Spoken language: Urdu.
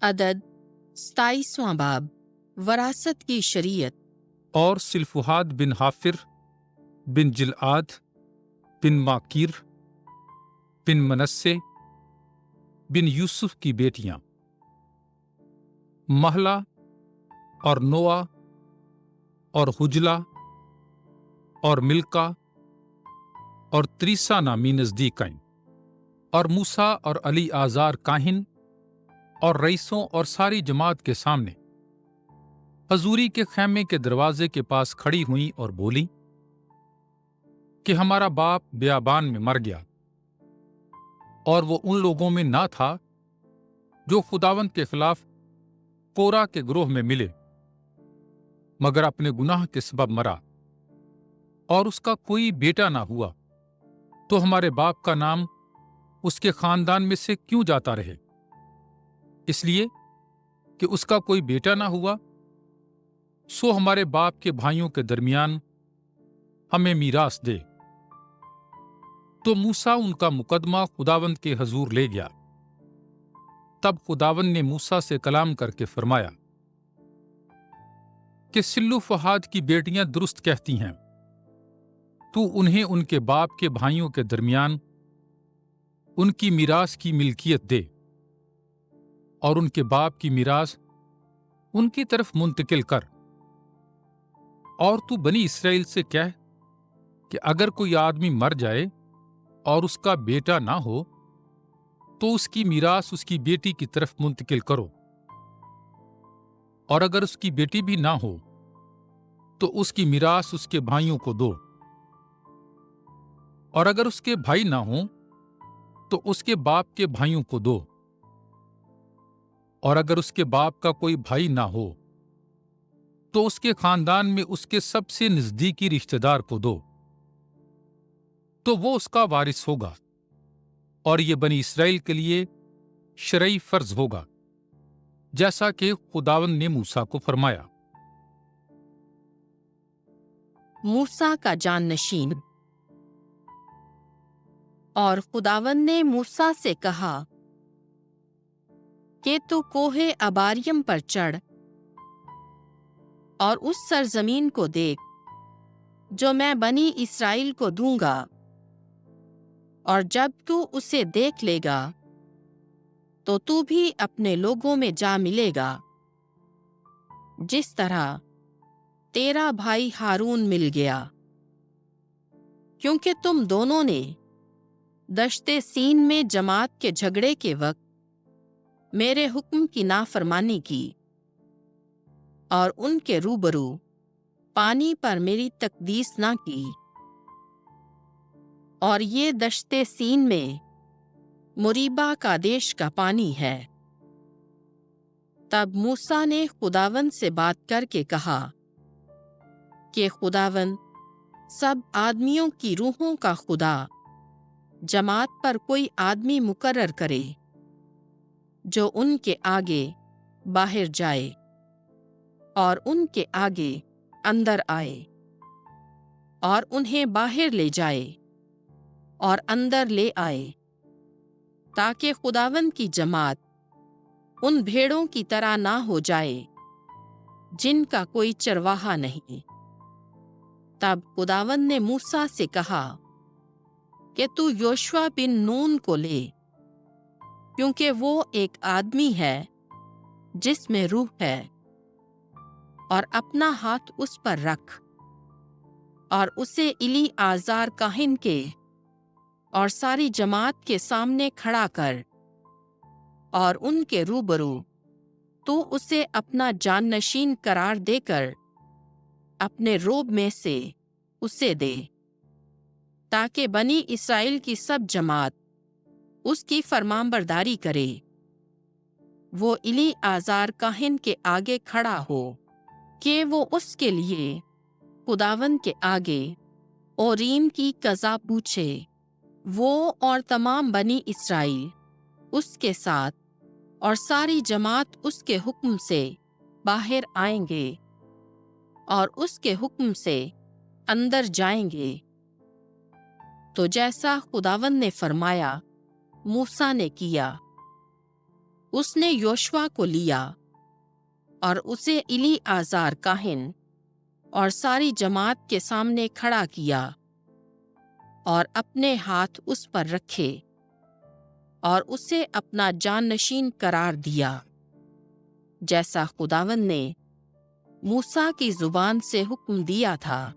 عدد 27واں باب وراثت کی شریعت۔ اور سلفحاد بن حافر بن جلعاد بن ماکیر بن منسے بن یوسف کی بیٹیاں مہلا اور نوآ اور حجلا اور ملکا اور تریسا نامی نزدیکائیں، اور موسیٰ اور علی آزار کاہن اور رئیسوں اور ساری جماعت کے سامنے حضوری کے خیمے کے دروازے کے پاس کھڑی ہوئیں اور بولی کہ ہمارا باپ بیابان میں مر گیا، اور وہ ان لوگوں میں نہ تھا جو خداوند کے خلاف کورہ کے گروہ میں ملے، مگر اپنے گناہ کے سبب مرا، اور اس کا کوئی بیٹا نہ ہوا، تو ہمارے باپ کا نام اس کے خاندان میں سے کیوں جاتا رہے؟ اس لیے کہ اس کا کوئی بیٹا نہ ہوا، سو ہمارے باپ کے بھائیوں کے درمیان ہمیں میراث دے۔ تو موسیٰ ان کا مقدمہ خداوند کے حضور لے گیا۔ تب خداوند نے موسیٰ سے کلام کر کے فرمایا کہ سلوفحاد کی بیٹیاں درست کہتی ہیں، تو انہیں ان کے باپ کے بھائیوں کے درمیان ان کی میراث کی ملکیت دے، اور ان کے باپ کی میراث ان کی طرف منتقل کر۔ اور تو بنی اسرائیل سے کہہ کہ اگر کوئی آدمی مر جائے اور اس کا بیٹا نہ ہو تو اس کی میراث اس کی بیٹی کی طرف منتقل کرو، اور اگر اس کی بیٹی بھی نہ ہو تو اس کی میراث اس کے بھائیوں کو دو، اور اگر اس کے بھائی نہ ہوں تو اس کے باپ کے بھائیوں کو دو، اور اگر اس کے باپ کا کوئی بھائی نہ ہو تو اس کے خاندان میں اس کے سب سے نزدیکی رشتہ دار کو دو، تو وہ اس کا وارث ہوگا، اور یہ بنی اسرائیل کے لیے شرعی فرض ہوگا، جیسا کہ خداوند نے موسیٰ کو فرمایا۔ موسیٰ کا جانشین۔ اور خداوند نے موسیٰ سے کہا کہ تو کوہ اباریم پر چڑھ اور اس سرزمین کو دیکھ جو میں بنی اسرائیل کو دوں گا، اور جب تو اسے دیکھ لے گا تو تو بھی اپنے لوگوں میں جا ملے گا، جس طرح تیرا بھائی ہارون مل گیا، کیونکہ تم دونوں نے دشت سین میں جماعت کے جھگڑے کے وقت میرے حکم کی نافرمانی کی، اور ان کے روبرو پانی پر میری تقدیس نہ کی، اور یہ دشت سین میں مریبہ کادیش کا پانی ہے۔ تب موسیٰ نے خداوند سے بات کر کے کہا کہ خداوند سب آدمیوں کی روحوں کا خدا جماعت پر کوئی آدمی مقرر کرے جو ان کے آگے باہر جائے اور ان کے آگے اندر آئے، اور انہیں باہر لے جائے اور اندر لے آئے، تاکہ خداوند کی جماعت ان بھیڑوں کی طرح نہ ہو جائے جن کا کوئی چرواہا نہیں۔ تب خداوند نے موسیٰ سے کہا کہ تو یوشوا بن نون کو لے، کیونکہ وہ ایک آدمی ہے جس میں روح ہے، اور اپنا ہاتھ اس پر رکھ، اور اسے ایلی آزار کاہن کے اور ساری جماعت کے سامنے کھڑا کر، اور ان کے روبرو تو اسے اپنا جانشین قرار دے کر اپنے روب میں سے اسے دے، تاکہ بنی اسرائیل کی سب جماعت اس کی فرمانبرداری کرے۔ وہ ایلی آزار کاہن کے آگے کھڑا ہو کہ وہ اس کے لیے خداوند کے آگے اوریم کی قضا پوچھے۔ وہ اور تمام بنی اسرائیل اس کے ساتھ اور ساری جماعت اس کے حکم سے باہر آئیں گے اور اس کے حکم سے اندر جائیں گے۔ تو جیسا خداوند نے فرمایا موسیٰ نے کیا۔ اس نے یوشوا کو لیا اور اسے ایلی آزار کاہن اور ساری جماعت کے سامنے کھڑا کیا اور اپنے ہاتھ اس پر رکھے اور اسے اپنا جانشین قرار دیا، جیسا خداوند نے موسیٰ کی زبان سے حکم دیا تھا۔